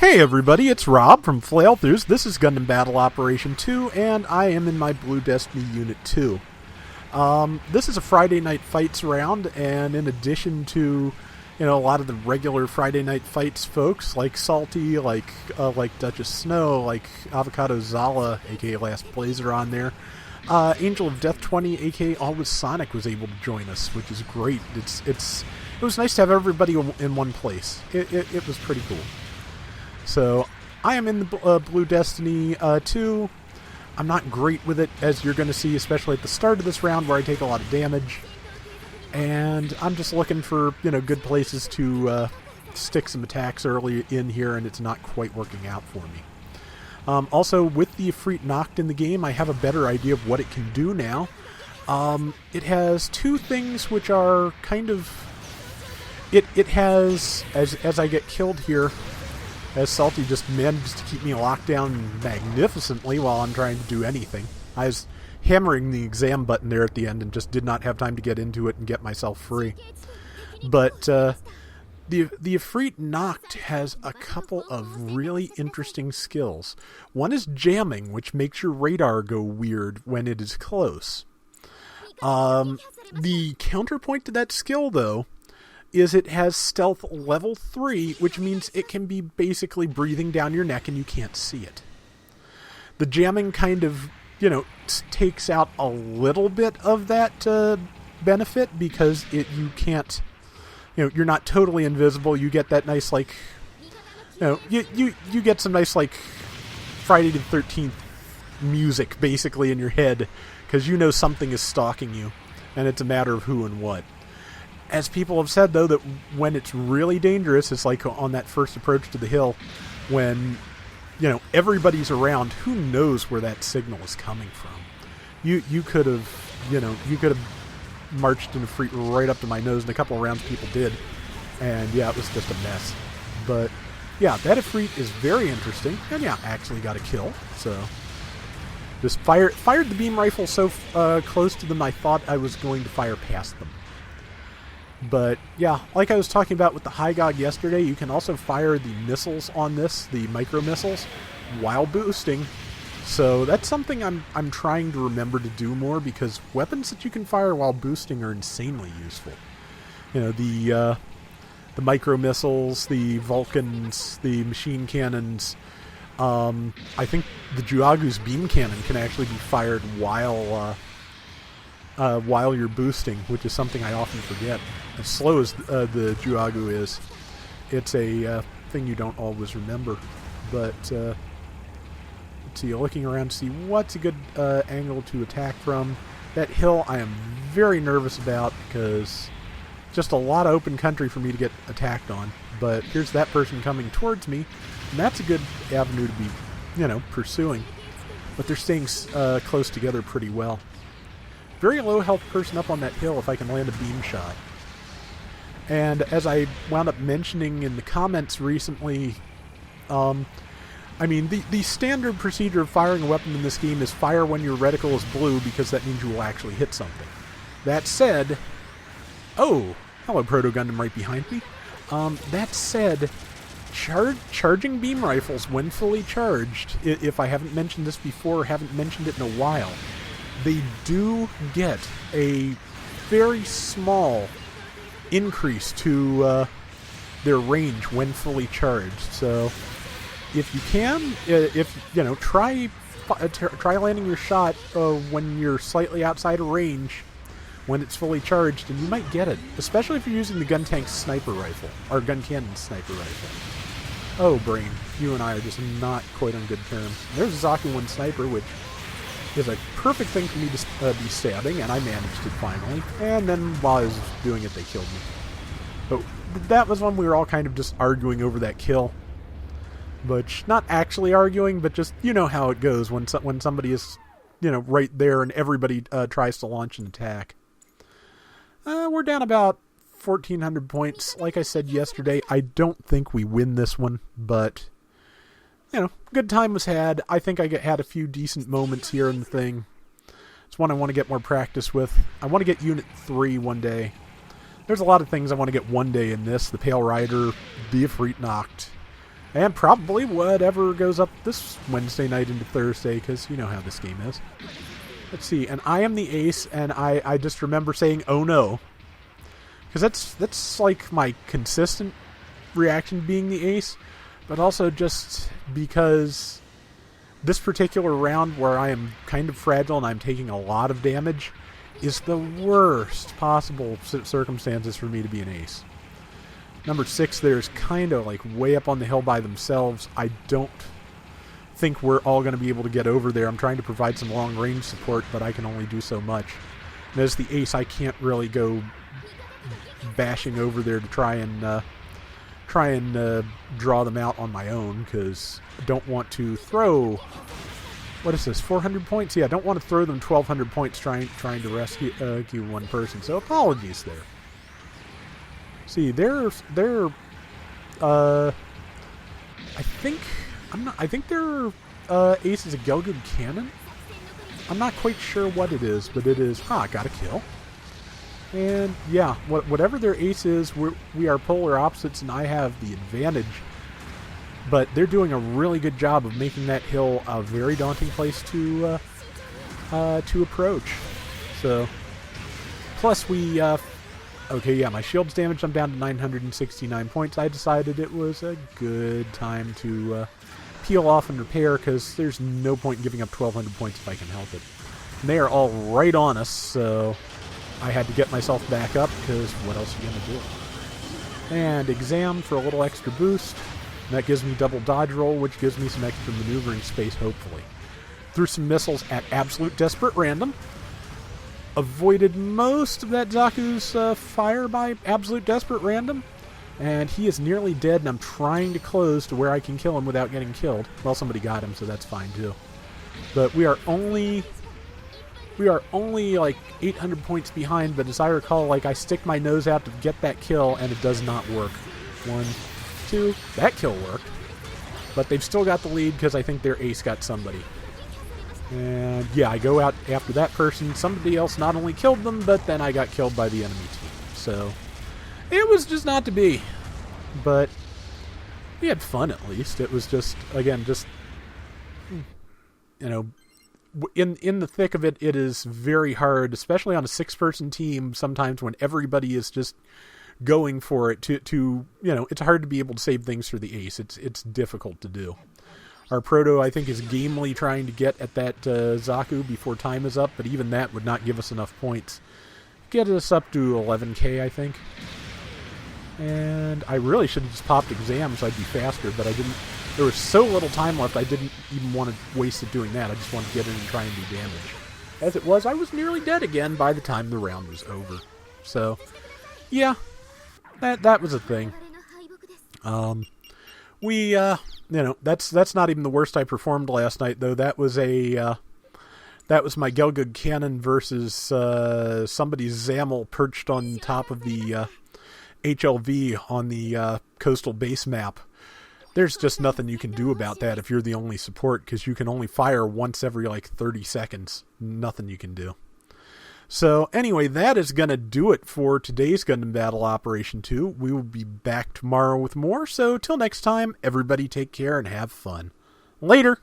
Hey everybody, it's Rob from Flailthroughs. This is Gundam Battle Operation 2, and I am in my Blue Destiny Unit 2. This is a Friday Night Fights round, and in addition to, a lot of the regular Friday Night Fights folks, like Salty, like Duchess Snow, like Avocado Zala, aka Last Blazer on there, Angel of Death 20, aka Always Sonic, was able to join us, which is great. It was nice to have everybody in one place. It was pretty cool. So, I am in the Blue Destiny 2. I'm not great with it, as you're going to see, especially at the start of this round where I take a lot of damage. And I'm just looking for, good places to stick some attacks early in here, and it's not quite working out for me. Also, with the Ifrit Noct in the game, I have a better idea of what it can do now. It has two things which are kind of... It has, as I get killed here, as Salty just managed to keep me locked down magnificently while I'm trying to do anything. I was hammering the exam button there at the end and just did not have time to get into it and get myself free. But the Ifrit Noct has a couple of really interesting skills. One is jamming, which makes your radar go weird when it is close. The counterpoint to that skill, though, is it has stealth level 3, which means it can be basically breathing down your neck and you can't see it. The jamming kind of, takes out a little bit of that benefit because you can't, you're not totally invisible. You get that nice, you get some nice, Friday the 13th music basically in your head because something is stalking you and it's a matter of who and what. As people have said, though, that when it's really dangerous, it's like on that first approach to the hill, when, everybody's around, who knows where that signal is coming from. You could have, marched in a Ifrit right up to my nose, and a couple of rounds people did, and yeah, it was just a mess. But, yeah, that Ifrit is very interesting, and yeah, actually got a kill, so... Just fired the beam rifle so close to them, I thought I was going to fire past them. But, yeah, like I was talking about with the Hygog yesterday, you can also fire the missiles on this, the micro-missiles, while boosting. So that's something I'm trying to remember to do more, because weapons that you can fire while boosting are insanely useful. The micro-missiles, the Vulcans, the machine cannons. I think the Juagu's beam cannon can actually be fired while you're boosting, which is something I often forget. As slow as the Juagu is, it's a thing you don't always remember. But let's see, looking around to see what's a good angle to attack from. That hill I am very nervous about because just a lot of open country for me to get attacked on. But here's that person coming towards me, and that's a good avenue to be, pursuing. But they're staying close together pretty well. Very low health person up on that hill if I can land a beam shot. And as I wound up mentioning in the comments recently, the standard procedure of firing a weapon in this game is fire when your reticle is blue, because that means you will actually hit something. That said... Oh! Hello, Proto Gundam right behind me. That said, charging beam rifles when fully charged, if I haven't mentioned this before or haven't mentioned it in a while, they do get a very small increase to their range when fully charged. So, if you can, try landing your shot when you're slightly outside of range when it's fully charged, and you might get it. Especially if you're using the gun tank sniper rifle, or gun cannon sniper rifle. Oh, Brain, you and I are just not quite on good terms. There's a Zaku 1 sniper, which is a perfect thing for me to be stabbing, and I managed it finally. And then while I was doing it, they killed me. But that was when we were all kind of just arguing over that kill. But not actually arguing, but just, how it goes when somebody is, right there and everybody tries to launch an attack. We're down about 1,400 points. Like I said yesterday, I don't think we win this one, but... good time was had. I think I had a few decent moments here in the thing. It's one I want to get more practice with. I want to get Unit 3 one day. There's a lot of things I want to get one day in this. The Pale Rider, the Ifrit Noct, And probably whatever goes up this Wednesday night into Thursday, because you know how this game is. Let's see, and I am the ace, and I just remember saying, oh no. Because that's like my consistent reaction being the ace, but also just because this particular round where I am kind of fragile and I'm taking a lot of damage is the worst possible circumstances for me to be an ace. Number 6 there is kind of like way up on the hill by themselves. I don't think we're all going to be able to get over there. I'm trying to provide some long range support, but I can only do so much. And as the ace, I can't really go bashing over there to try and draw them out on my own, because I don't want to throw, what is this, 400 points? Yeah, I don't want to throw them 1,200 points trying to rescue one person. So apologies there. See, I think their ace is a Gelgood cannon. I'm not quite sure what it is, but it is. I got a kill. And yeah, whatever their ace is, we are polar opposites, and I have the advantage. But they're doing a really good job of making that hill a very daunting place to approach. So, plus we, okay, yeah, my shield's damaged. I'm down to 969 points. I decided it was a good time to peel off and repair, because there's no point in giving up 1,200 points if I can help it. And they are all right on us, so I had to get myself back up, because what else are you going to do? And exam for a little extra boost. And that gives me double dodge roll, which gives me some extra maneuvering space, hopefully. Threw some missiles at absolute desperate random. Avoided most of that Zaku's fire by absolute desperate random. And he is nearly dead, and I'm trying to close to where I can kill him without getting killed. Well, somebody got him, so that's fine, too. But we are only like 800 points behind, but as I recall, like, I stick my nose out to get that kill, and it does not work. 1, 2, that kill worked. But they've still got the lead, because I think their ace got somebody. And yeah, I go out after that person. Somebody else not only killed them, but then I got killed by the enemy team. So, it was just not to be. But we had fun, at least. It was just, again, just, you know, in the thick of it, it is very hard, especially on a 6-person team, sometimes when everybody is just going for it to you know, it's hard to be able to save things for the ace. It's difficult to do. Our proto, I think, is gamely trying to get at that Zaku before time is up, but even that would not give us enough points. Get us up to 11k, I think. And I really should have just popped exam so I'd be faster, but I didn't. There was so little time left, I didn't even want to waste it doing that. I just wanted to get in and try and do damage. As it was, I was nearly dead again by the time the round was over. So, yeah, that was a thing. You know, that's not even the worst I performed last night, though. That was my Gelgood cannon versus somebody's Zamel perched on top of the HLV on the coastal base map. There's just nothing you can do about that if you're the only support, because you can only fire once every like 30 seconds. Nothing you can do. So anyway, that is going to do it for today's Gundam Battle Operation 2. We will be back tomorrow with more. So till next time, everybody take care and have fun. Later!